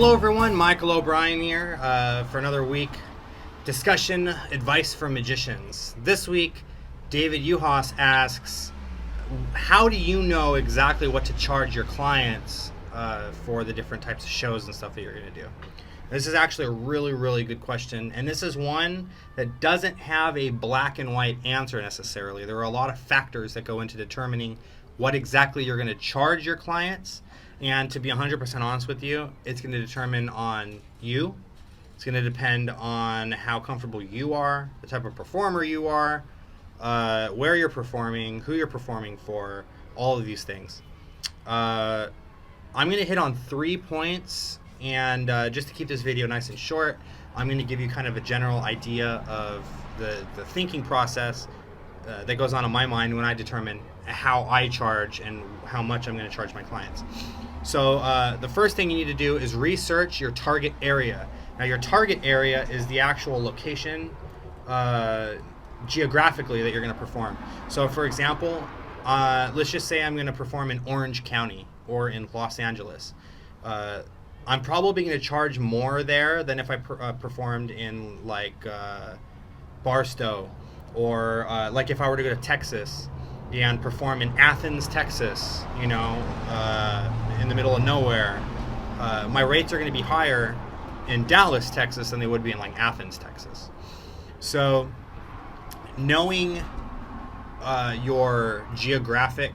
Hello everyone, Michael O'Brien here for another week. Discussion, advice for magicians. This week, David Uhas asks, how do you know exactly what to charge your clients for the different types of shows and stuff that you're going to do? This is actually a really good question, and this is one that doesn't have a black and white answer necessarily. There are a lot of factors that go into determining what exactly you're going to charge your clients. And to be 100% honest with you, it's going to determine on you. It's going to depend on how comfortable you are, the type of performer you are, where you're performing, who you're performing for, all of these things. I'm going to hit on 3 points, and just to keep this video nice and short, I'm going to give you kind of a general idea of the thinking process that goes on in my mind when I determine how I charge and how much I'm going to charge my clients. So the first thing you need to do is research your target area. Now your target area is the actual location geographically that you're going to perform. So for example, let's just say I'm going to perform in Orange County or in Los Angeles. I'm probably going to charge more there than if I performed in like Barstow or like if I were to go to Texas and perform in Athens, Texas, you know, in the middle of nowhere. My rates are going to be higher in Dallas, Texas than they would be in like Athens, Texas. So knowing your geographic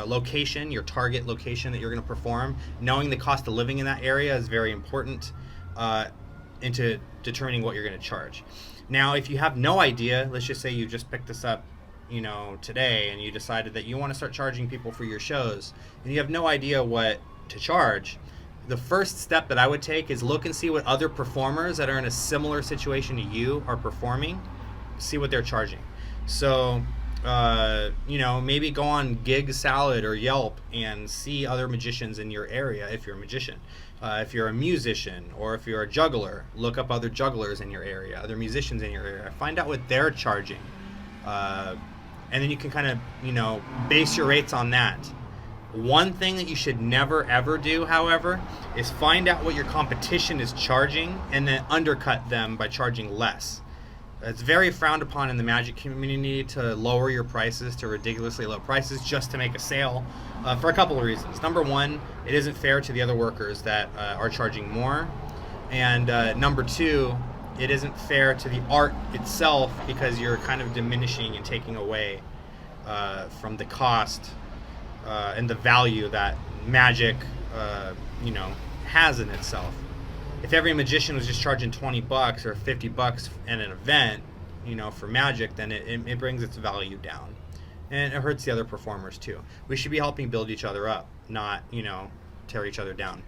location, your target location that you're going to perform, knowing the cost of living in that area is very important into determining what you're going to charge. Now, if you have no idea, let's just say you just picked this up, you know, today, and you decided that you want to start charging people for your shows, and you have no idea what to charge, the first step that I would take is look and see what other performers that are in a similar situation to you are performing, see what they're charging. So, you know, maybe go on Gig Salad or Yelp and see other magicians in your area if you're a magician. If you're a musician or if you're a juggler, look up other jugglers in your area, other musicians in your area. Find out what they're charging. And then you can kind of, you know, base your rates on that. One thing that you should never ever do, however, is find out what your competition is charging and then undercut them by charging less. It's very frowned upon in the magic community to lower your prices to ridiculously low prices just to make a sale for a couple of reasons. Number one, it isn't fair to the other workers that are charging more. And number two, it isn't fair to the art itself because you're kind of diminishing and taking away from the cost and the value that magic, you know, has in itself. If every magician was just charging $20 or $50 at an event, you know, for magic, then it brings its value down, and it hurts the other performers too. We should be helping build each other up, not, you know, tear each other down.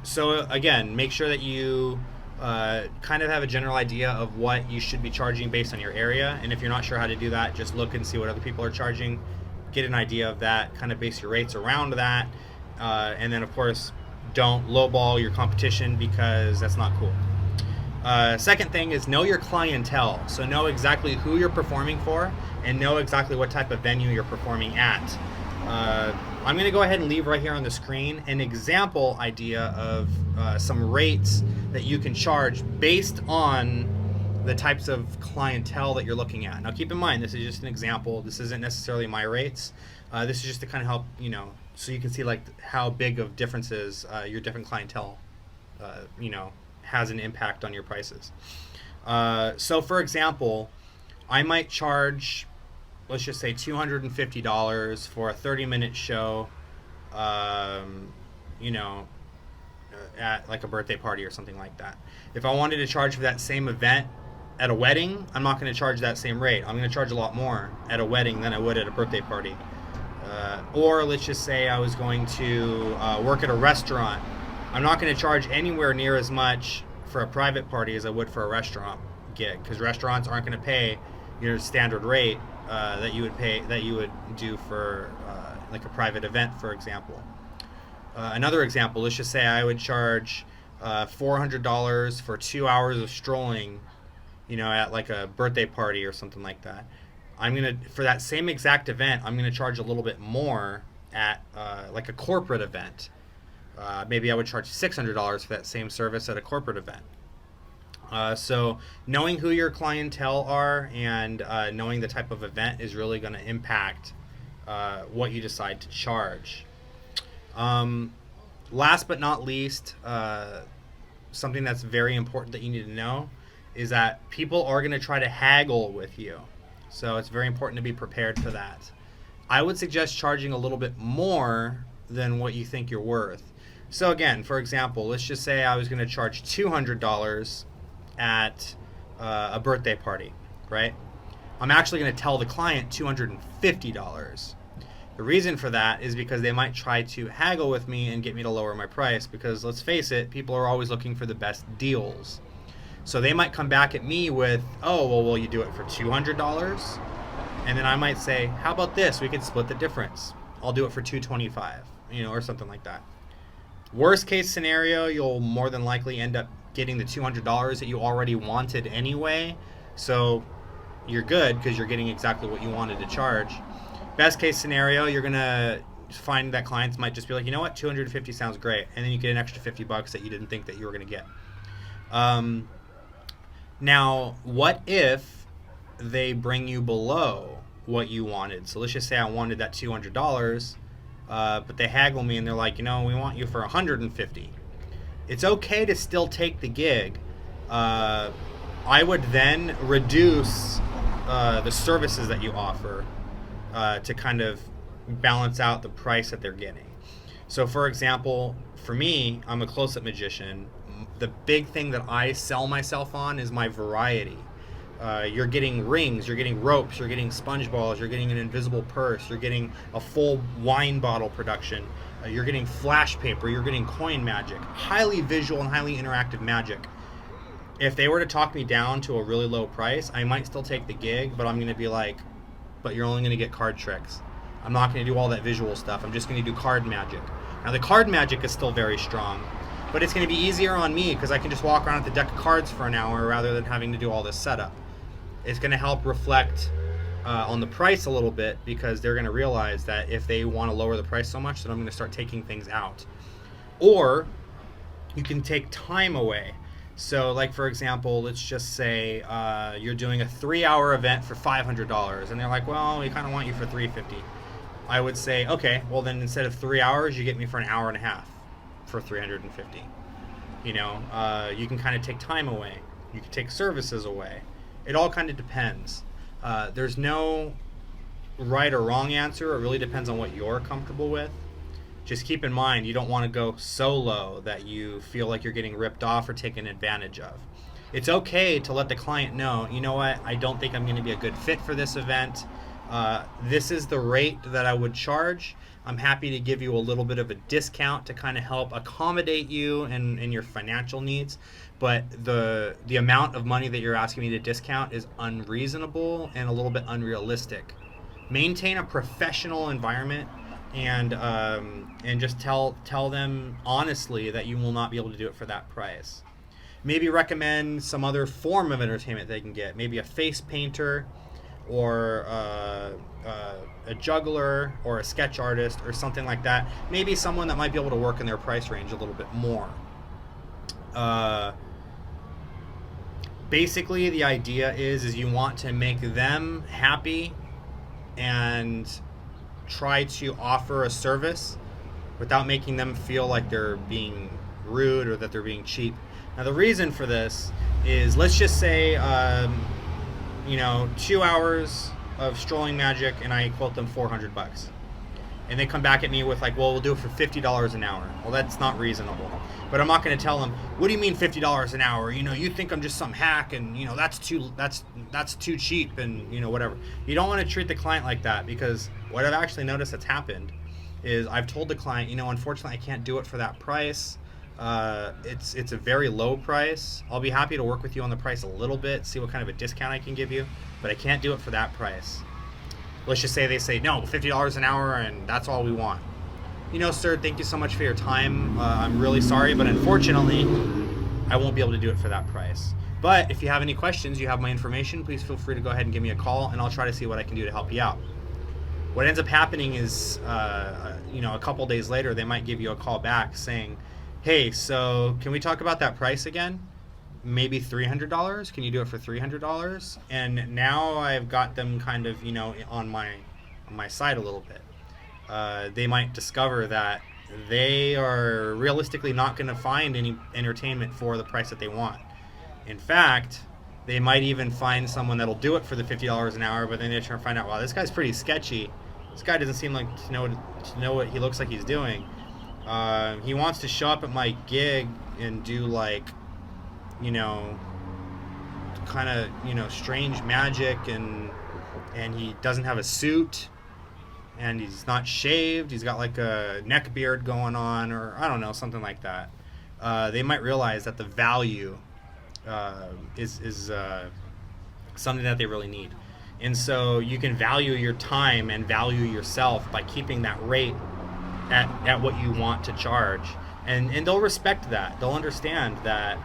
So again, make sure that you kind of have a general idea of what you should be charging based on your area. And if you're not sure how to do that, just look and see what other people are charging. Get an idea of that, kind of base your rates around that. And then, of course, don't lowball your competition because that's not cool. Second thing is know your clientele. So know exactly who you're performing for and know exactly what type of venue you're performing at. I'm going to go ahead and leave right here on the screen an example idea of some rates that you can charge based on the types of clientele that you're looking at. Now keep in mind, this is just an example. This isn't necessarily my rates. This is just to kind of help, you know, so you can see like how big of differences your different clientele, you know, has an impact on your prices. So for example, I might charge, let's just say $250 for a 30-minute show, you know, at like a birthday party or something like that. If I wanted to charge for that same event at a wedding, I'm not going to charge that same rate. I'm going to charge a lot more at a wedding than I would at a birthday party. Or let's just say I was going to work at a restaurant. I'm not going to charge anywhere near as much for a private party as I would for a restaurant gig, because restaurants aren't going to pay your standard rate that you would do for like a private event, for example. Another example, let's just say I would charge $400 for 2 hours of strolling, you know, at like a birthday party or something like that. I'm gonna, for that same exact event, I'm gonna charge a little bit more at like a corporate event. Maybe I would charge $600 for that same service at a corporate event. So knowing who your clientele are and knowing the type of event is really going to impact what you decide to charge. Last but not least, something that's very important that you need to know is that people are going to try to haggle with you. So it's very important to be prepared for that. I would suggest charging a little bit more than what you think you're worth. So again, for example, let's just say I was going to charge $200 at a birthday party, right? I'm actually going to tell the client $250. The reason for that is because they might try to haggle with me and get me to lower my price, because let's face it, people are always looking for the best deals. So they might come back at me with, oh, well, will you do it for $200? And then I might say, how about this? We could split the difference. I'll do it for $225, or something like that. Worst case scenario, you'll more than likely end up getting the $200 that you already wanted anyway. So you're good because you're getting exactly what you wanted to charge. Best case scenario, you're going to find that clients might just be like, you know what, $250 sounds great. And then you get an extra $50 that you didn't think that you were going to get. Now, what if they bring you below what you wanted? So let's just say I wanted that $200, but they haggle me and they're like, we want you for $150. It's okay to still take the gig. I would then reduce the services that you offer to kind of balance out the price that they're getting. So for example, for me, I'm a close-up magician. The big thing that I sell myself on is my variety. You're getting rings, you're getting ropes, you're getting sponge balls, you're getting an invisible purse, you're getting a full wine bottle production, you're getting flash paper, you're getting coin magic, highly visual and highly interactive magic. If they were to talk me down to a really low price, I might still take the gig, but I'm going to be like, but you're only going to get card tricks. I'm not going to do all that visual stuff. I'm just going to do card magic. Now the card magic is still very strong, but it's going to be easier on me because I can just walk around with the deck of cards for an hour rather than having to do all this setup. It's going to help reflect on the price a little bit, because they're going to realize that if they want to lower the price so much, then I'm going to start taking things out. Or you can take time away. So like, for example, let's just say you're doing a 3-hour event for $500 and they're like, well, we kind of want you for $350. I would say, okay, well then instead of 3 hours, you get me for an hour and a half for $350. You can kind of take time away. You can take services away. It all kind of depends. There's no right or wrong answer. It really depends on what you're comfortable with. Just keep in mind, you don't want to go so low that you feel like you're getting ripped off or taken advantage of. It's okay to let the client know, you know what, I don't think I'm going to be a good fit for this event. This is the rate that I would charge. I'm happy to give you a little bit of a discount to kind of help accommodate you and your financial needs. But the amount of money that you're asking me to discount is unreasonable and a little bit unrealistic. Maintain a professional environment and just tell them honestly that you will not be able to do it for that price. Maybe recommend some other form of entertainment they can get. Maybe a face painter, or a juggler, or a sketch artist, or something like that. Maybe someone that might be able to work in their price range a little bit more. Basically, the idea is you want to make them happy and try to offer a service without making them feel like they're being rude or that they're being cheap. Now, the reason for this is, let's just say, 2 hours of strolling magic, and I quote them $400. And they come back at me with like, well, we'll do it for $50 an hour. Well, that's not reasonable. But I'm not going to tell them, what do you mean $50 an hour? You think I'm just some hack, and that's too cheap, and whatever. You don't want to treat the client like that, because what I've actually noticed that's happened is I've told the client, unfortunately I can't do it for that price. It's a very low price. I'll be happy to work with you on the price a little bit, see what kind of a discount I can give you, but I can't do it for that price. Let's just say they say, no, $50 an hour, and that's all we want. Sir, thank you so much for your time. I'm really sorry, but unfortunately, I won't be able to do it for that price. But if you have any questions, you have my information. Please feel free to go ahead and give me a call, and I'll try to see what I can do to help you out. What ends up happening is, a couple days later, they might give you a call back saying, hey, so can we talk about that price again? Maybe $300. Can you do it for $300? And now I've got them kind of, on my side a little bit. They might discover that they are realistically not going to find any entertainment for the price that they want. In fact, they might even find someone that'll do it for the $50 an hour, but then they try to find out, wow, this guy's pretty sketchy. This guy doesn't seem like to know what he looks like he's doing. He wants to show up at my gig and do kind of, strange magic, and he doesn't have a suit, and he's not shaved. He's got like a neck beard going on, or I don't know, something like that. They might realize that the value is something that they really need. And so you can value your time and value yourself by keeping that rate at what you want to charge. And they'll respect that. They'll understand that,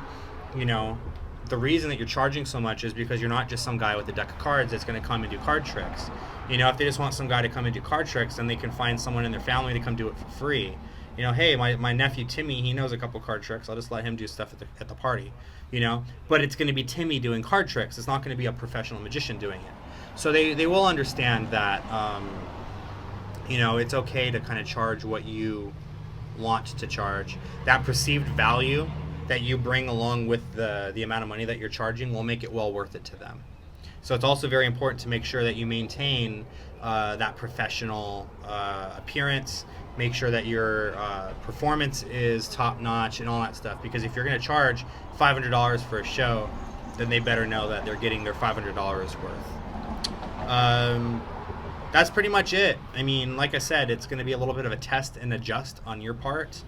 the reason that you're charging so much is because you're not just some guy with a deck of cards that's going to come and do card tricks. If they just want some guy to come and do card tricks, then they can find someone in their family to come do it for free. Hey, my nephew Timmy, he knows a couple card tricks. I'll just let him do stuff at the party. But it's going to be Timmy doing card tricks. It's not going to be a professional magician doing it. So they will understand that, it's okay to kind of charge what you want to charge. That perceived value that you bring along with the amount of money that you're charging will make it well worth it to them. So it's also very important to make sure that you maintain that professional appearance, make sure that your performance is top-notch and all that stuff, because if you're going to charge $500 for a show, then they better know that they're getting their $500 worth. That's pretty much it. I mean, like I said, it's going to be a little bit of a test and adjust on your part.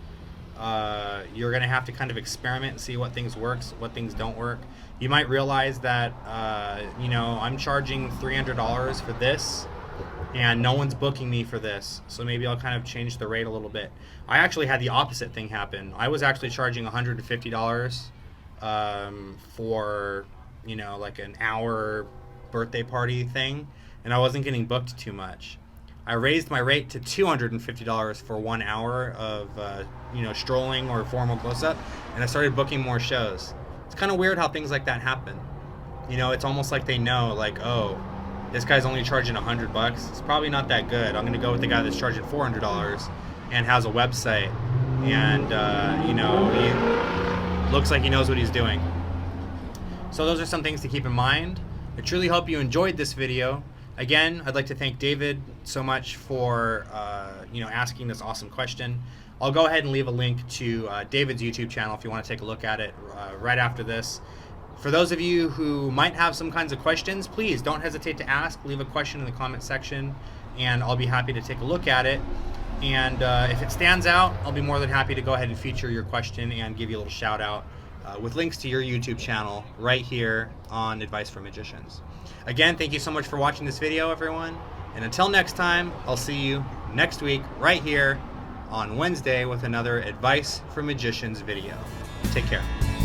You're going to have to kind of experiment and see what things works, what things don't work. You might realize that, I'm charging $300 for this, and no one's booking me for this, so maybe I'll kind of change the rate a little bit. I actually had the opposite thing happen. I was actually charging $150 for, like an hour birthday party thing, and I wasn't getting booked too much. I raised my rate to $250 for 1 hour of, strolling or formal close-up, and I started booking more shows. It's kind of weird how things like that happen. It's almost like they know, oh, this guy's only charging $100. It's probably not that good. I'm going to go with the guy that's charging $400 and has a website, and, he looks like he knows what he's doing. So those are some things to keep in mind. I truly hope you enjoyed this video. Again, I'd like to thank David so much for asking this awesome question. I'll go ahead and leave a link to David's YouTube channel if you want to take a look at it right after this. For those of you who might have some kinds of questions, please don't hesitate to ask. Leave a question in the comment section, and I'll be happy to take a look at it. And if it stands out, I'll be more than happy to go ahead and feature your question and give you a little shout out with links to your YouTube channel right here on Advice for Magicians. Again, thank you so much for watching this video, everyone. And until next time, I'll see you next week right here on Wednesday with another Advice for Magicians video. Take care.